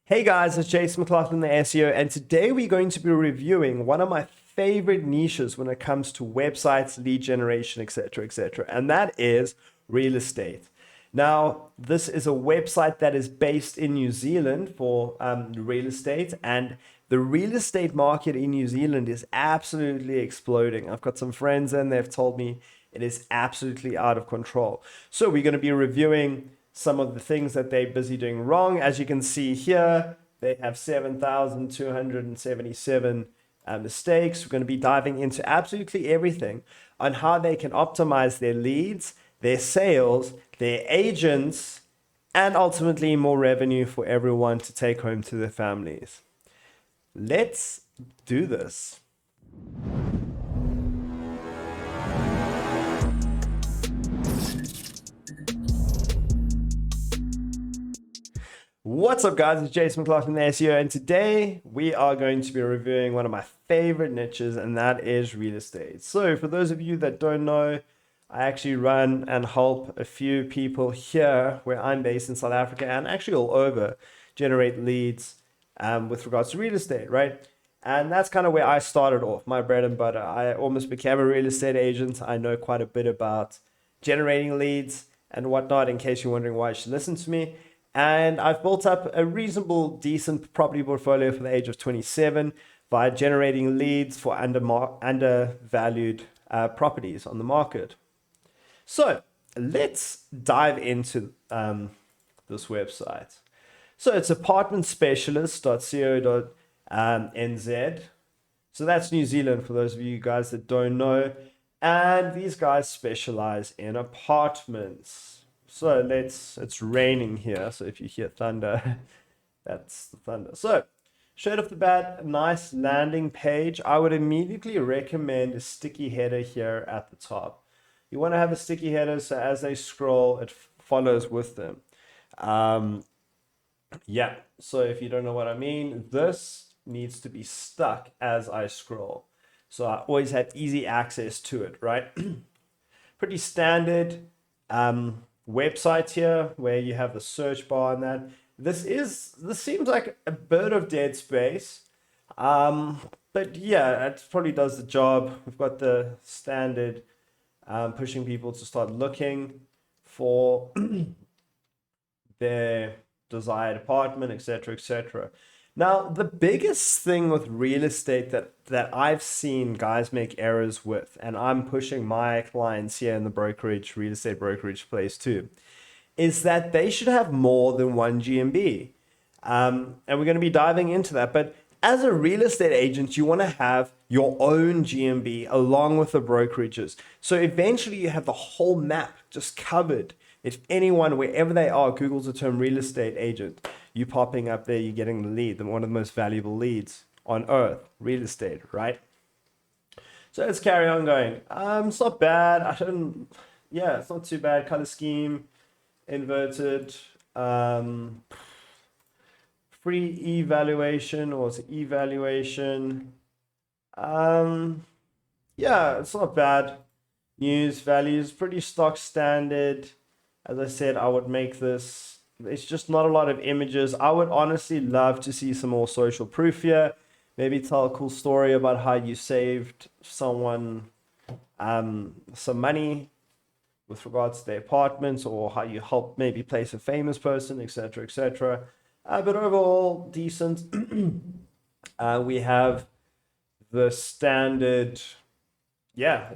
Hey guys, it's Jason McLaughlin, the SEO, and today we're going to be reviewing one of my favorite niches when it comes to websites, lead generation, etc., and that is real estate. Now, this is a website that is based in New Zealand for real estate, and the real estate market in New Zealand is absolutely exploding. I've got some friends and they've told me it is absolutely out of control. So we're going to be reviewing some of the things that they're busy doing wrong. As you can see here, they have 7,277 mistakes. We're going to be diving into absolutely everything on how they can optimize their leads, their sales, their agents, and ultimately more revenue for everyone to take home to their families. Let's do this. What's up guys, it's Jason McLaughlin, the SEO, and today we are going to be reviewing one of my favorite niches, and that is real estate. So for those of you that don't know, I actually run and help a few people here where I'm based in South Africa and actually all over generate leads with regards to real estate, right? And that's kind of where I started off, my bread and butter. I almost became a real estate agent. I know quite a bit about generating leads and whatnot, in case you're wondering why you should listen to me. And I've built up a reasonable, decent property portfolio for the age of 27 by generating leads for undervalued properties on the market. So let's dive into this website. So it's apartmentspecialist.co.nz. So that's New Zealand for those of you guys that don't know. And these guys specialize in apartments. So it's raining here. So if you hear thunder, that's the thunder. So straight off the bat, a nice landing page. I would immediately recommend a sticky header here at the top. You want to have a sticky header so as they scroll, it follows with them. Yeah, so if you don't know what I mean, this needs to be stuck as I scroll. So I always have easy access to it, right? Pretty standard website here where you have the search bar and that. This seems like a bit of dead space. But yeah, it probably does the job. We've got the standard pushing people to start looking for their desired apartment, etc. Now, the biggest thing with real estate that I've seen guys make errors with, and I'm pushing my clients here in the real estate brokerage place too, is that they should have more than one GMB. And we're going to be diving into that. But as a real estate agent, you want to have your own GMB along with the brokerages. So eventually you have the whole map just covered. If anyone, wherever they are, Googles the term real estate agent, you popping up there, you're getting the lead, one of the most valuable leads on earth, real estate, right? So let's carry on going. It's not bad. It's not too bad. Color scheme, inverted, free evaluation or evaluation. It's not bad. News values, pretty stock standard. As I said, I would make this, it's just not a lot of images. I would honestly love to see some more social proof here. Maybe tell a cool story about how you saved someone some money with regards to their apartments, or how you helped maybe place a famous person, etc. But overall, decent. We have the standard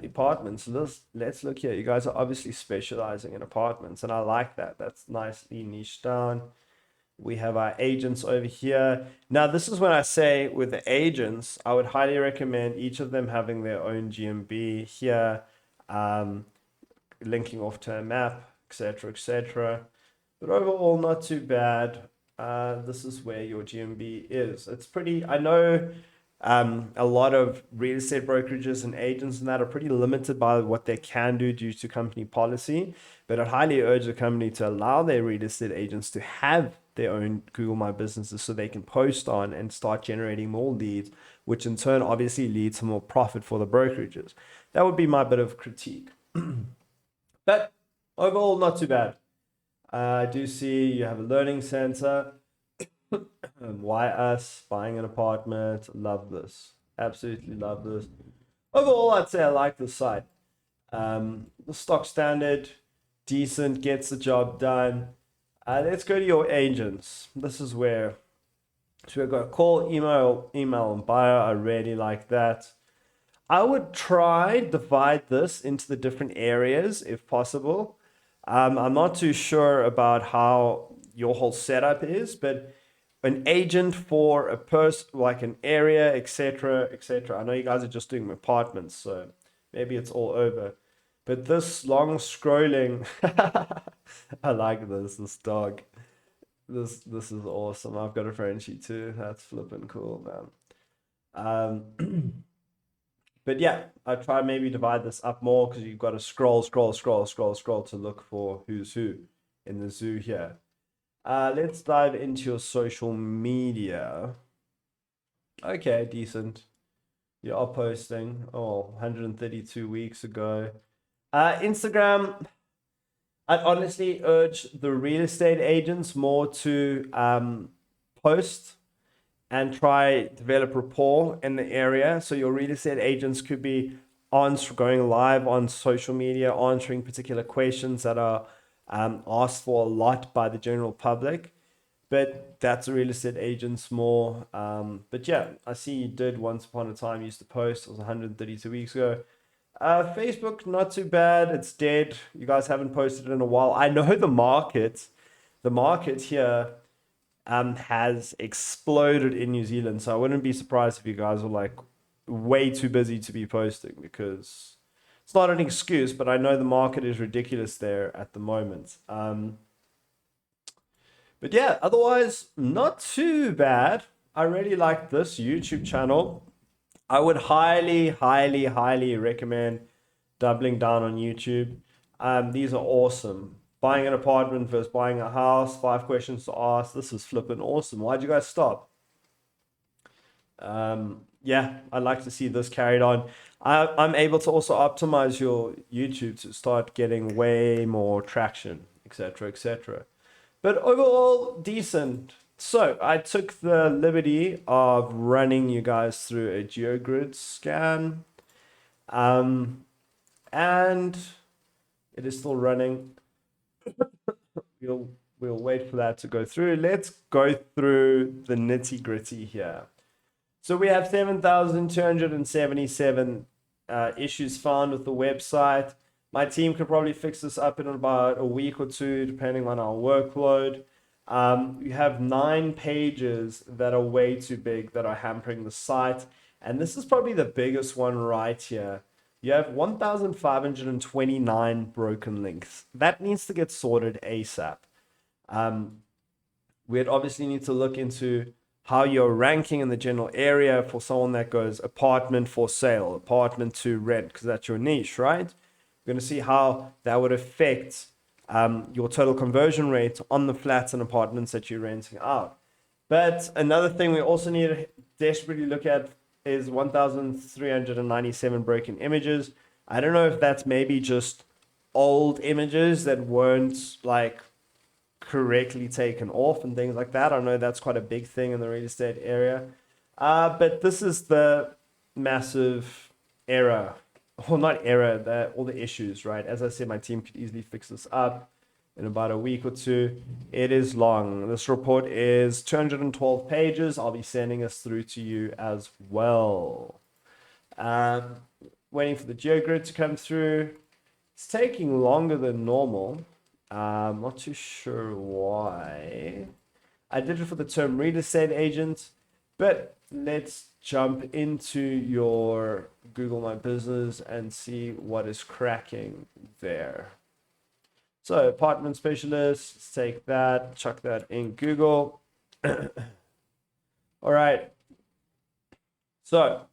apartments. Let's look here. You guys are obviously specializing in apartments, and I like that. That's nicely niched down. We have our agents over here. Now, this is when I say with the agents, I would highly recommend each of them having their own GMB here, linking off to a map, etc. But overall, not too bad. This is where your GMB is. It's pretty, I know a lot of real estate brokerages and agents and that are pretty limited by what they can do due to company policy, but I'd highly urge the company to allow their real estate agents to have their own Google My Businesses so they can post on and start generating more leads, which in turn obviously leads to more profit for the brokerages. That would be my bit of critique. But overall, not too bad. I do see you have a learning center. Why us? Buying an apartment. Love this. Absolutely love this. Overall, I'd say I like the site. The stock standard, decent, gets the job done. Let's go to your agents. This is where, so we've got call, email, and bio. I really like that. I would try divide this into the different areas if possible. I'm not too sure about how your whole setup is, but an agent for a person, like an area, etc., etc. I know you guys are just doing apartments, so maybe it's all over. But this long scrolling, I like this dog. This is awesome. I've got a Frenchie too. That's flipping cool, man. But yeah, I try maybe divide this up more because you've got to scroll to look for who's who in the zoo here. Let's dive into your social media. Okay, decent. You are posting. Oh, 132 weeks ago. Instagram, I'd honestly urge the real estate agents more to post and try develop rapport in the area. So your real estate agents could be going live on social media, answering particular questions that are asked for a lot by the general public. But that's a real estate agent's more. But yeah, I see you did once upon a time used to post. It was 132 weeks ago. Facebook, not too bad. It's dead. You guys haven't posted in a while. I know the market here has exploded in New Zealand. So I wouldn't be surprised if you guys are like way too busy to be posting, because it's not an excuse, but I know the market is ridiculous there at the moment. But yeah, otherwise, not too bad. I really like this YouTube channel. I would highly recommend doubling down on YouTube. These are awesome. Buying an apartment versus buying a house, 5 questions to ask. This is flipping awesome. Why'd you guys stop? Yeah, I'd like to see this carried on. I'm able to also optimize your YouTube to start getting way more traction, etc., etc. But overall, decent. So I took the liberty of running you guys through a GeoGrid scan. And it is still running. We'll wait for that to go through. Let's go through the nitty gritty here. So we have 7,277 issues found with the website. My team could probably fix this up in about a week or two, depending on our workload. We have 9 pages that are way too big that are hampering the site. And this is probably the biggest one right here. You have 1,529 broken links. That needs to get sorted ASAP. We'd obviously need to look into how you're ranking in the general area for someone that goes apartment for sale, apartment to rent, because that's your niche, right? We're going to see how that would affect your total conversion rate on the flats and apartments that you're renting out. But another thing we also need to desperately look at is 1,397 broken images. I don't know if that's maybe just old images that weren't like correctly taken off and things like that. I know that's quite a big thing in the real estate area. But this is the massive error, well, not error, all the issues, right? As I said, my team could easily fix this up in about a week or two. It is long. This report is 212 pages. I'll be sending this through to you as well. Waiting for the GeoGrid to come through. It's taking longer than normal. I'm not too sure why. I did it for the term real estate agent, but let's jump into your Google My Business and see what is cracking there. So apartment specialist, let's take that, chuck that in Google. All right. So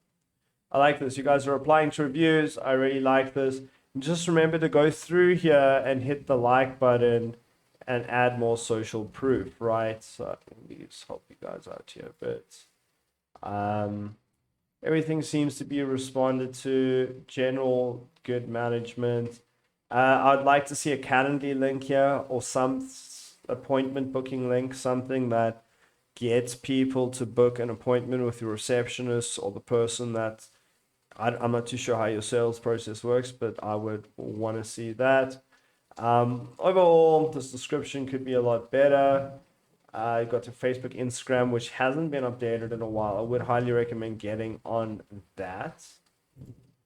I like this. You guys are applying to reviews. I really like this. Just remember to go through here and hit the like button and add more social proof, right? So let me just help you guys out here a bit. Everything seems to be responded to. General good management. I'd like to see a Calendly link here or some appointment booking link, something that get people to book an appointment with your receptionist or the person that I'm not too sure how your sales process works, but I would want to see that. Overall, this description could be a lot better. You got to Facebook, Instagram, which hasn't been updated in a while. I would highly recommend getting on that.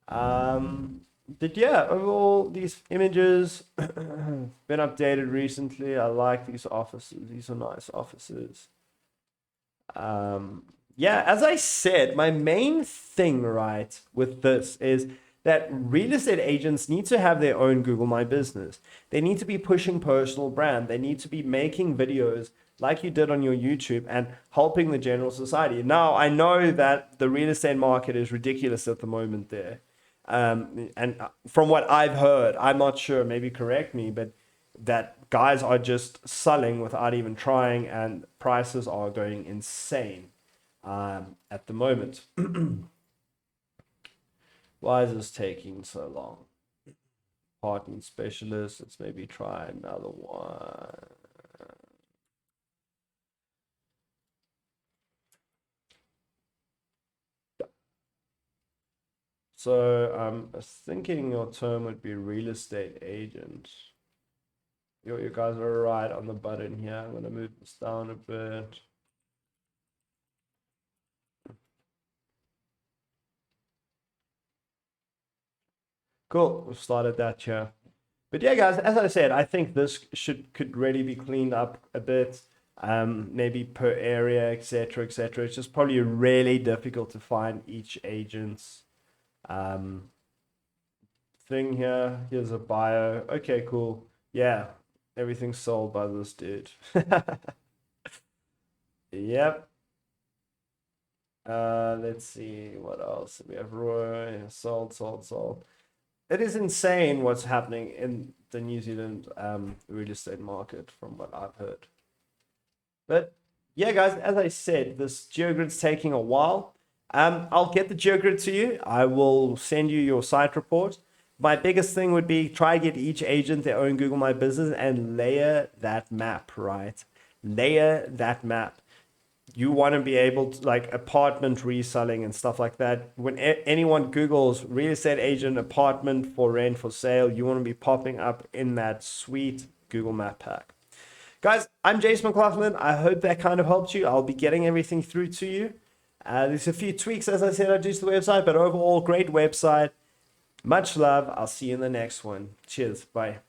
But yeah, overall, these images been updated recently. I like these offices. These are nice offices. Yeah, as I said, my main thing, right, with this is that real estate agents need to have their own Google My Business. They need to be pushing personal brand. They need to be making videos like you did on your YouTube and helping the general society. Now, I know that the real estate market is ridiculous at the moment there. And from what I've heard, I'm not sure, maybe correct me, but that guys are just selling without even trying, and prices are going insane at the moment. Why is this taking so long? Partner specialist, let's maybe try another one. So I'm thinking your term would be real estate agent. You guys are right on the button here. I'm going to move this down a bit. Cool, we've started that here. But yeah, guys, as I said, I think this could really be cleaned up a bit. Maybe per area, etc., etc. It's just probably really difficult to find each agent's thing here. Here's a bio. Okay, cool. Yeah, everything's sold by this dude. Yep. Let's see what else we have. Roy, sold. It is insane what's happening in the New Zealand real estate market, from what I've heard. But yeah, guys, as I said, this GeoGrid's taking a while. I'll get the GeoGrid to you. I will send you your site report. My biggest thing would be try to get each agent their own Google My Business and layer that map, right? Layer that map. You want to be able to, like, apartment reselling and stuff like that. When anyone Googles real estate agent, apartment for rent, for sale, you want to be popping up in that sweet Google Map pack. Guys, I'm Jason McLaughlin. I hope that kind of helped you. I'll be getting everything through to you. There's a few tweaks, as I said, I do to the website, but overall, great website. Much love. I'll see you in the next one. Cheers. Bye.